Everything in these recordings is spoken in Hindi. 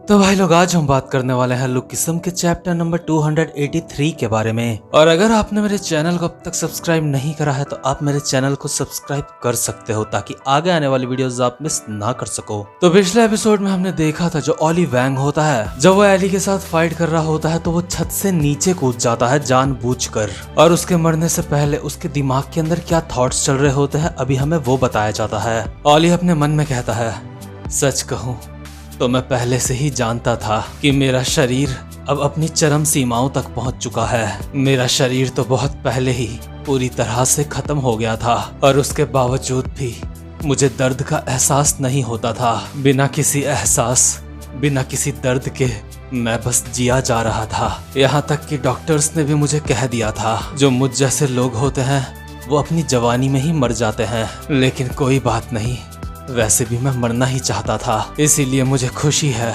तो भाई लोग, आज हम बात करने वाले हैं लुक किस्म के चैप्टर नंबर 283 के बारे में। और अगर आपने मेरे चैनल को अब तक सब्सक्राइब नहीं करा है तो आप मेरे चैनल को सब्सक्राइब कर सकते हो ताकि आगे आने वाली वीडियोस आप मिस ना कर सको। तो पिछले एपिसोड में हमने देखा था जो ऑली वैंग होता है, जब वो एली के साथ फाइट कर रहा होता है तो वो छत से नीचे कूद जाता है जानबूझकर, और उसके मरने से पहले उसके दिमाग के अंदर क्या थॉट्स चल रहे होते हैं अभी हमें वो बताया जाता है। ऑली अपने मन में कहता है, सच कहूँ तो मैं पहले से ही जानता था कि मेरा शरीर अब अपनी चरम सीमाओं तक पहुंच चुका है। मेरा शरीर तो बहुत पहले ही पूरी तरह से खत्म हो गया था और उसके बावजूद भी मुझे दर्द का एहसास नहीं होता था। बिना किसी एहसास, बिना किसी दर्द के मैं बस जिया जा रहा था। यहाँ तक कि डॉक्टर्स ने भी मुझे कह दिया था जो मुझ जैसे लोग होते हैं वो अपनी जवानी में ही मर जाते हैं। लेकिन कोई बात नहीं, वैसे भी मैं मरना ही चाहता था, इसीलिए मुझे खुशी है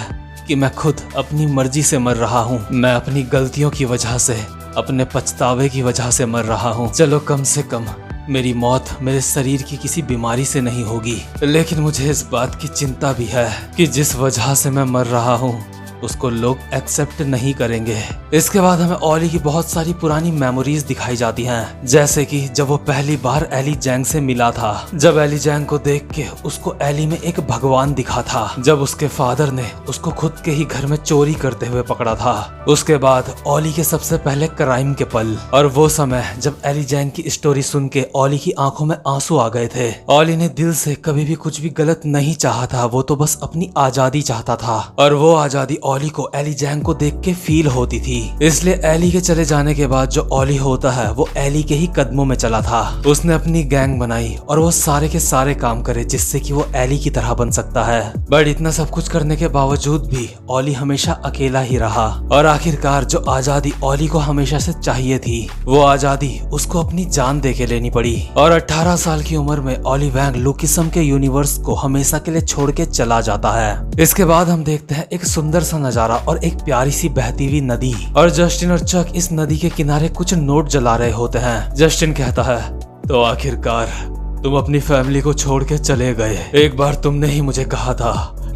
कि मैं खुद अपनी मर्जी से मर रहा हूँ। मैं अपनी गलतियों की वजह से, अपने पछतावे की वजह से मर रहा हूँ। चलो कम से कम मेरी मौत मेरे शरीर की किसी बीमारी से नहीं होगी। लेकिन मुझे इस बात की चिंता भी है कि जिस वजह से मैं मर रहा हूँ उसको लोग एक्सेप्ट नहीं करेंगे। इसके बाद हमें ऑली की बहुत सारी पुरानी मेमोरीज दिखाई जाती हैं, जैसे कि जब वो पहली बार एली जैंग से मिला था। जब एली जैंग को देख के उसको एली में एक भगवान दिखा था, जब उसके फादर ने उसको खुद के ही घर में चोरी करते हुए पकड़ा था। उसके बाद ऑली के सबसे पहले क्राइम के पल, और वो समय जब एली जैंग की स्टोरी सुन के ऑली की आंखों में आंसू आ गए थे। ऑली ने दिल से कभी भी कुछ भी गलत नहीं चाहा था, वो तो बस अपनी आजादी चाहता था, और वो आजादी ऑली को एली जैंग को देख के फील होती थी। इसलिए एली के चले जाने के बाद जो ऑली होता है वो एली के ही कदमों में चला था। उसने अपनी गैंग बनाई और वो सारे के सारे काम करे जिससे कि वो एली की तरह बन सकता है। बट इतना सब कुछ करने के बावजूद भी ऑली हमेशा अकेला ही रहा, और आखिरकार जो आजादी ऑली को हमेशा से चाहिए थी वो आजादी उसको अपनी जान दे के लेनी पड़ी। और 18 साल की उम्र में ऑली वैंग लुक किस्म के यूनिवर्स को हमेशा के लिए छोड़ के चला जाता है। इसके बाद हम देखते हैं एक सुंदर सा नजारा और एक प्यारी सी बहती हुई नदी, और जस्टिन और चक इस नदी के किनारे कुछ नोट जला रहे होते हैं। जस्टिन कहता है, तो आखिरकार तुम अपनी फैमिली को छोड़ के चले गए। एक बार तुमने ही मुझे कहा था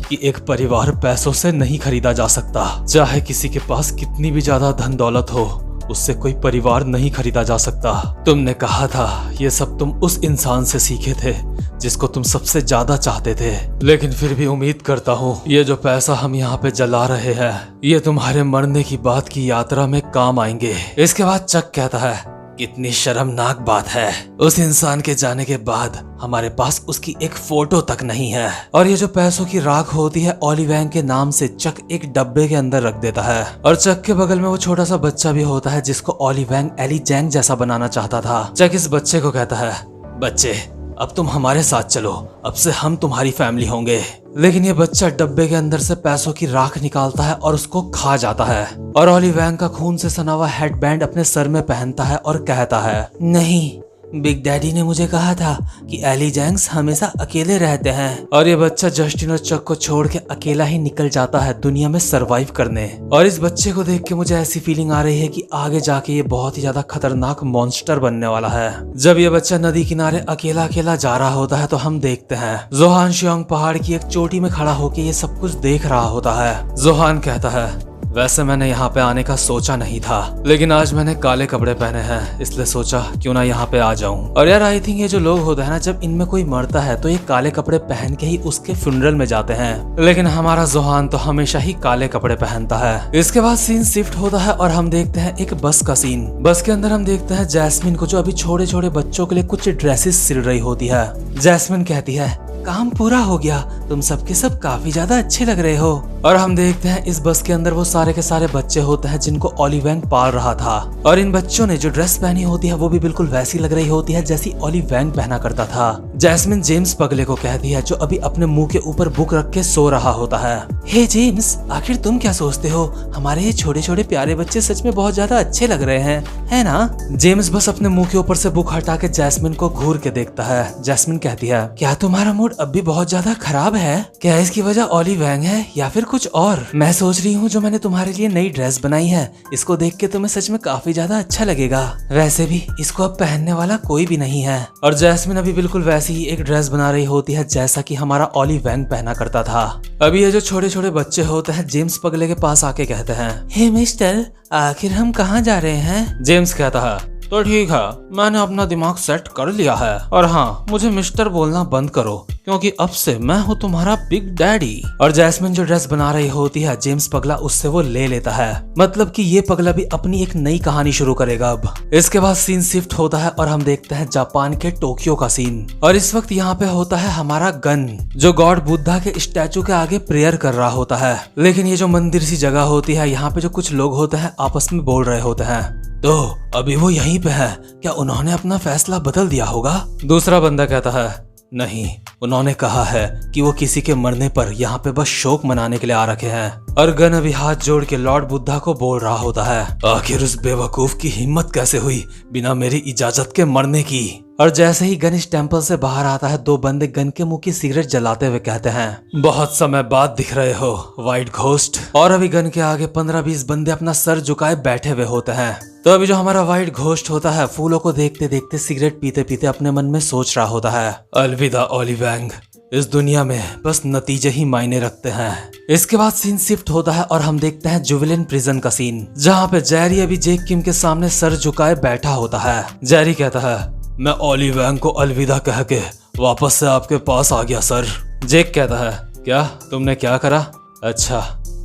कि एक परिवार पैसों से नहीं खरीदा जा सकता। चाहे किसी के पास कितनी भी ज्यादा धन दौलत हो, उससे कोई परिवार नहीं खरीदा जा सकता। तुमने कहा था ये सब तुम उस इंसान से सीखे थे जिसको तुम सबसे ज्यादा चाहते थे। लेकिन फिर भी उम्मीद करता हूँ ये जो पैसा हम यहाँ पे जला रहे हैं ये तुम्हारे मरने की बात की यात्रा में काम आएंगे। इसके बाद चक कहता है, कितनी शर्मनाक बात है, उस इंसान के जाने के बाद हमारे पास उसकी एक फोटो तक नहीं है। और ये जो पैसों की राख होती है ऑली वैंग के नाम से चक एक डब्बे के अंदर रख देता है, और चक के बगल में वो छोटा सा बच्चा भी होता है जिसको ऑली वैंग एली जैंग जैसा बनाना चाहता था। चक इस बच्चे को कहता है, बच्चे अब तुम हमारे साथ चलो, अब से हम तुम्हारी फैमिली होंगे। लेकिन ये बच्चा डब्बे के अंदर से पैसों की राख निकालता है और उसको खा जाता है, और ऑली वैंग का खून से सना हुआ हेडबैंड अपने सर में पहनता है और कहता है, नहीं, बिग डैडी ने मुझे कहा था कि एली जैंग्स हमेशा अकेले रहते हैं। और ये बच्चा जस्टिन और चक को छोड़ के अकेला ही निकल जाता है दुनिया में सरवाइव करने। और इस बच्चे को देख के मुझे ऐसी फीलिंग आ रही है कि आगे जाके ये बहुत ही ज्यादा खतरनाक मॉन्स्टर बनने वाला है। जब ये बच्चा नदी किनारे अकेला अकेला जा रहा होता है तो हम देखते हैं जोहान शियोंग पहाड़ की एक चोटी में खड़ा होकर ये सब कुछ देख रहा होता है। जोहान कहता है, वैसे मैंने यहाँ पे आने का सोचा नहीं था, लेकिन आज मैंने काले कपड़े पहने हैं इसलिए सोचा क्यों ना यहाँ पे आ जाऊं। और यार आई थिंक ये जो लोग होते हैं ना, जब इनमें कोई मरता है तो ये काले कपड़े पहन के ही उसके फ्यूनरल में जाते हैं। लेकिन हमारा जोहान तो हमेशा ही काले कपड़े पहनता है। इसके बाद सीन शिफ्ट होता है और हम देखते हैं एक बस का सीन। बस के अंदर हम देखते हैं जैस्मिन को जो अभी छोटे छोटे बच्चों के लिए कुछ ड्रेसेस सिल रही होती है। जैस्मिन कहती है, काम पूरा हो गया, तुम सबके सब काफी ज्यादा अच्छे लग रहे हो। और हम देखते हैं इस बस के अंदर वो सारे के सारे बच्चे होते हैं जिनको ऑली वैंग पाल रहा था, और इन बच्चों ने जो ड्रेस पहनी होती है वो भी बिल्कुल वैसी लग रही होती है जैसी ऑली वैंग पहना करता था। जैस्मिन जेम्स पगले को कहती है जो अभी अपने मुंह के ऊपर बुक रख के सो रहा होता है, हे जेम्स, आखिर तुम क्या सोचते हो, हमारे ये छोटे छोटे प्यारे बच्चे सच में बहुत ज्यादा अच्छे लग रहे हैं, है ना? जेम्स बस अपने मुंह के ऊपर से बुक हटा के जैस्मिन को घूर के देखता है। जैस्मिन कहती है, क्या तुम्हारा मूड अब भी बहुत ज्यादा खराब है। क्या इसकी वजह ओली वैंग है या फिर कुछ और? मैं सोच रही हूँ जो मैंने तुम्हारे लिए नई ड्रेस बनाई है, इसको देख के तुम्हें सच में काफी ज्यादा अच्छा लगेगा। वैसे भी इसको अब पहनने वाला कोई भी नहीं है। और जैस्मिन अभी बिल्कुल वैसी ही एक ड्रेस बना रही होती है जैसा कि हमारा ओली वैंग पहना करता था। अभी ये जो छोटे छोटे बच्चे होते हैं जेम्स पगले के पास आके कहते हैं, हे मिस्टर, आखिर हम कहाँ जा रहे हैं? जेम्स कहता है, तो ठीक है, मैंने अपना दिमाग सेट कर लिया है। और हाँ, मुझे मिस्टर बोलना बंद करो क्योंकि अब से मैं हूँ तुम्हारा बिग डैडी। और जैस्मिन जो ड्रेस बना रही होती है जेम्स पगला उससे वो ले लेता है। मतलब कि ये पगला भी अपनी एक नई कहानी शुरू करेगा अब। इसके बाद सीन शिफ्ट होता है और हम देखते हैं जापान के टोक्यो का सीन। और इस वक्त यहाँ पे होता है हमारा गन जो गॉड बुद्धा के स्टैचू के आगे प्रेयर कर रहा होता है। लेकिन ये जो मंदिर सी जगह होती है यहाँ पे जो कुछ लोग होते हैं आपस में बोल रहे होते हैं, तो अभी वो यहीं पे है, क्या उन्होंने अपना फैसला बदल दिया होगा? दूसरा बंदा कहता है, नहीं, उन्होंने कहा है कि वो किसी के मरने पर यहाँ पे बस शोक मनाने के लिए आ रखे हैं। और गन अभी हाथ जोड़ के लॉर्ड बुद्धा को बोल रहा होता है, आखिर उस बेवकूफ की हिम्मत कैसे हुई बिना मेरी इजाजत के मरने की? और जैसे ही गन इस टेम्पल से बाहर आता है, दो बंदे गन के मुंह की सिगरेट जलाते हुए कहते हैं, बहुत समय बाद दिख रहे हो व्हाइट घोस्ट। और अभी गन के आगे 15-20 बंदे अपना सर झुकाए बैठे हुए होते हैं। तो अभी जो हमारा व्हाइट घोस्ट होता है फूलों को देखते देखते सिगरेट पीते पीते अपने मन में सोच रहा होता है, अलविदा ओली वैंग, इस दुनिया में बस नतीजे ही मायने रखते हैं। इसके बाद सीन शिफ्ट होता है और हम देखते हैं जुवेलिन प्रिजन का सीन, जहाँ पे जेरी अभी जेक किम के सामने सर झुकाए बैठा होता है। जेरी कहता है, मैं ओली वैंग को अलविदा कह के वापस से आपके पास आ गया सर। जेक कहता है, क्या तुमने क्या करा? अच्छा,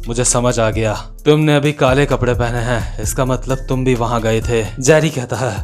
मुझे समझ आ गया, तुमने अभी काले कपड़े पहने हैं, इसका मतलब तुम भी वहां गए थे। जेरी कहता है,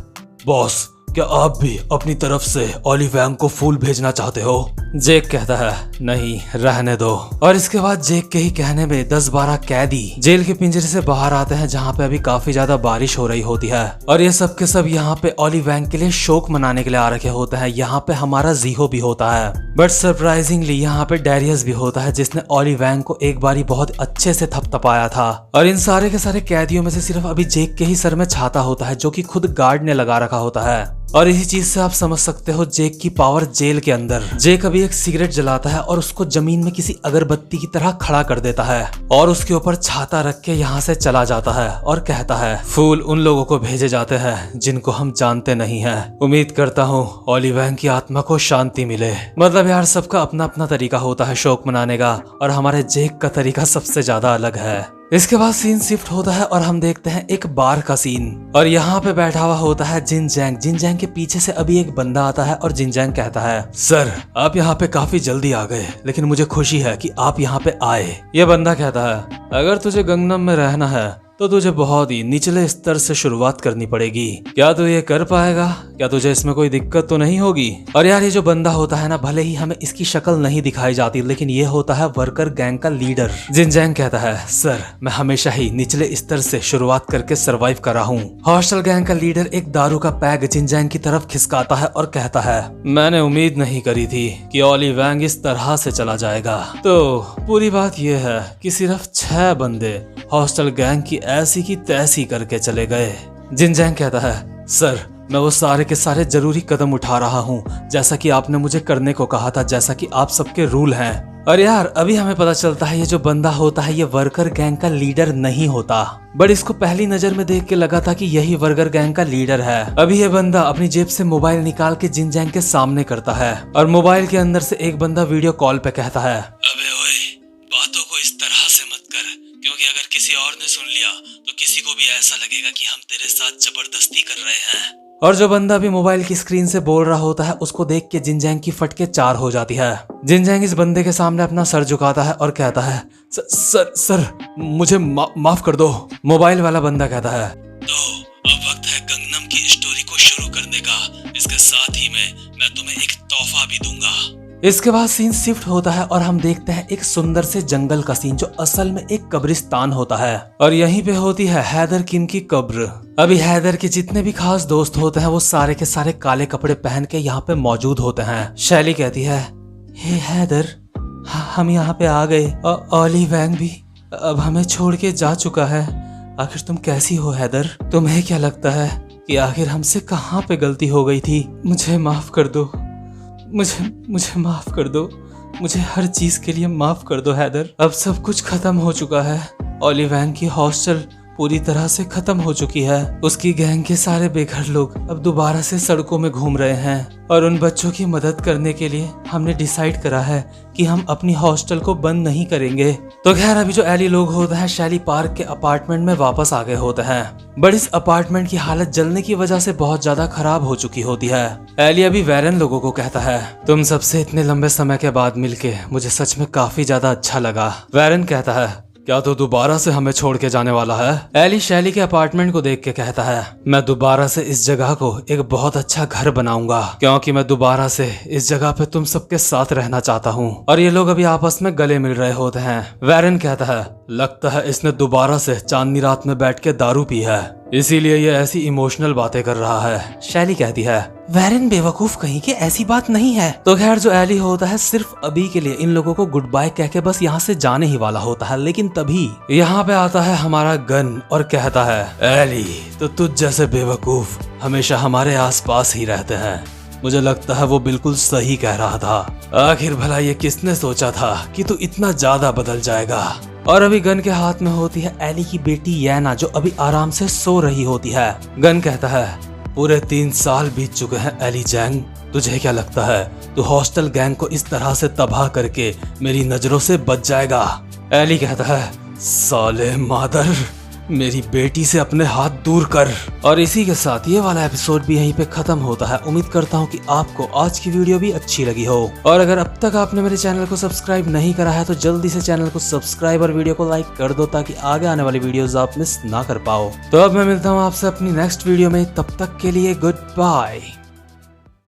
बॉस, क्या आप भी अपनी तरफ से ओली वैंग को फूल भेजना चाहते हो? जेक कहता है, नहीं, रहने दो। और इसके बाद जेक के ही कहने में 10-12 कैदी जेल के पिंजरे से बाहर आते हैं, जहाँ पे अभी काफी ज्यादा बारिश हो रही होती है। और ये सब के सब यहाँ पे ओली वैंग के लिए शोक मनाने के लिए आ रखे होते हैं। यहाँ पे हमारा जीहो भी होता है, बट सरप्राइजिंगली यहाँ पे डैरियस भी होता है, जिसने ओली वैंग को एक बारी बहुत अच्छे से थपथपाया था। और इन सारे के सारे कैदियों में से सिर्फ अभी जेक के ही सर में छाता होता है, जो कि खुद गार्ड ने लगा रखा होता है। और इसी चीज से आप समझ सकते हो जेक की पावर जेल के अंदर। जेक अभी एक सिगरेट जलाता है और उसको जमीन में किसी अगरबत्ती की तरह खड़ा कर देता है और उसके ऊपर छाता रख के यहाँ से चला जाता है और कहता है, फूल उन लोगों को भेजे जाते हैं जिनको हम जानते नहीं हैं। उम्मीद करता हूँ ओली वैंग की आत्मा को शांति मिले। मतलब यार, सबका अपना अपना तरीका होता है शोक मनाने का, और हमारे जेक का तरीका सबसे ज्यादा अलग है। इसके बाद सीन शिफ्ट होता है और हम देखते हैं एक बार का सीन, और यहाँ पे बैठा हुआ होता है जिन जैंग। जिन जैंग के पीछे से अभी एक बंदा आता है और जिन जैंग कहता है, सर, आप यहाँ पे काफी जल्दी आ गए, लेकिन मुझे खुशी है कि आप यहाँ पे आए। ये बंदा कहता है, अगर तुझे गंगनम में रहना है तो तुझे बहुत ही निचले स्तर से शुरुआत करनी पड़ेगी। क्या तू ये कर पाएगा? क्या तुझे इसमें कोई दिक्कत तो नहीं होगी? और यार, ये जो बंदा होता है ना, भले ही हमें इसकी शक्ल नहीं दिखाई जाती, लेकिन ये होता है वर्कर गैंग का लीडर। जिन जैंग कहता है, सर, मैं हमेशा ही निचले स्तर से शुरुआत करके सरवाइव कर रहा हूँ। हॉस्टल गैंग का लीडर एक दारू का पैक जिन जैंग की तरफ खिसकाता है और कहता है, मैंने उम्मीद नहीं करी थी कि ओली वैंग इस तरह से चला जाएगा। तो पूरी बात यह है कि सिर्फ 6 बंदे हॉस्टल गैंग की ऐसी की तैसी करके चले गए। जिन जैंग कहता है, सर, मैं वो सारे के सारे जरूरी कदम उठा रहा हूँ जैसा कि आपने मुझे करने को कहा था, जैसा कि आप सबके रूल हैं। और यार, अभी हमें पता चलता है ये जो बंदा होता है ये वर्कर गैंग का लीडर नहीं होता, बट इसको पहली नजर में देख के लगा था कि यही वर्कर गैंग का लीडर है। अभी ये बंदा अपनी जेब से मोबाइल निकाल के जिन जैंग के सामने करता है और मोबाइल के अंदर से एक बंदा वीडियो कॉल पे कहता है, अबे ओए, बातों को इस तरह से मत कर, क्योंकि अगर किसी और ने सुन लिया तो किसी को भी ऐसा लगेगा कि हम तेरे साथ जबरदस्ती कर रहे हैं। और जो बंदा भी मोबाइल की स्क्रीन से बोल रहा होता है उसको देख के जिन जैंग की फटके 4 हो जाती है। जिन जैंग इस बंदे के सामने अपना सर झुकाता है और कहता है, सर, मुझे माफ कर दो। मोबाइल वाला बंदा कहता है, तो अब वक्त है गंगनम की स्टोरी को शुरू करने का। इसके साथ ही मैं तुम्हें एक तोहफा भी दूंगा। इसके बाद सीन शिफ्ट होता है और हम देखते हैं एक सुंदर से जंगल का सीन, जो असल में एक कब्रिस्तान होता है, और यहीं पे होती है हैदर किम की कब्र। अभी हैदर के जितने भी खास दोस्त होते हैं वो सारे के सारे काले कपड़े पहन के यहाँ पे मौजूद होते हैं। शैली कहती है, हे हैदर, हम यहाँ पे आ गए, ओली वैंग भी अब हमें छोड़ के जा चुका है। आखिर तुम कैसी हो हैदर? तुम्हें क्या लगता है कि आखिर हमसे कहाँ पे गलती हो गई थी? मुझे माफ कर दो, मुझे मुझे माफ कर दो, मुझे हर चीज के लिए माफ कर दो हैदर। अब सब कुछ खत्म हो चुका है। ओलिवैन की हॉस्टल पूरी तरह से खत्म हो चुकी है। उसकी गैंग के सारे बेघर लोग अब दोबारा से सड़कों में घूम रहे हैं और उन बच्चों की मदद करने के लिए हमने डिसाइड करा है कि हम अपनी हॉस्टल को बंद नहीं करेंगे। तो खैर अभी जो एली लोग होते हैं शैली पार्क के अपार्टमेंट में वापस आ गए होते हैं, बट इस अपार्टमेंट की हालत जलने की वजह से बहुत ज्यादा खराब हो चुकी होती है। एली अभी वैरन लोगों को कहता है, तुम सबसे इतने लंबे समय के बाद मिलके मुझे सच में काफी ज्यादा अच्छा लगा। वैरन कहता है, क्या तो दोबारा से हमें छोड़ के जाने वाला है? एली शैली के अपार्टमेंट को देख के कहता है, मैं दोबारा से इस जगह को एक बहुत अच्छा घर बनाऊंगा, क्योंकि मैं दोबारा से इस जगह पे तुम सबके साथ रहना चाहता हूँ। और ये लोग अभी आपस में गले मिल रहे होते हैं। वैरन कहता है, लगता है इसने दोबारा से चांदनी रात में बैठ के दारू पी है, इसीलिए ये ऐसी इमोशनल बातें कर रहा है। शैली कहती है, वैरन बेवकूफ कहीं के, ऐसी बात नहीं है। तो खैर जो एली होता है सिर्फ अभी के लिए इन लोगों को गुड बाय कह के बस यहाँ से जाने ही वाला होता है, लेकिन तभी यहाँ पे आता है हमारा गन और कहता है, एली तो तुझ जैसे बेवकूफ हमेशा हमारे आसपास ही रहते हैं। मुझे लगता है वो बिल्कुल सही कह रहा था। आखिर भला ये किसने सोचा था कि तू इतना ज्यादा बदल जाएगा। और अभी गन के हाथ में होती है एली की बेटी यैना, जो अभी आराम से सो रही होती है। गन कहता है, पूरे 3 साल बीत चुके हैं एली जैंग, तुझे क्या लगता है तू हॉस्टल गैंग को इस तरह से तबाह करके मेरी नजरों से बच जाएगा? एली कहता है, साले मादर, मेरी बेटी से अपने हाथ दूर कर। और इसी के साथ ये वाला एपिसोड भी यहीं पे खत्म होता है। उम्मीद करता हूँ कि आपको आज की वीडियो भी अच्छी लगी हो, और अगर अब तक आपने मेरे चैनल को सब्सक्राइब नहीं करा है तो जल्दी से चैनल को सब्सक्राइब और वीडियो को लाइक कर दो, ताकि आगे आने वाली वीडियोस आप मिस ना कर पाओ। तो अब मैं मिलता हूँ आपसे अपनी नेक्स्ट वीडियो में, तब तक के लिए गुड बाय।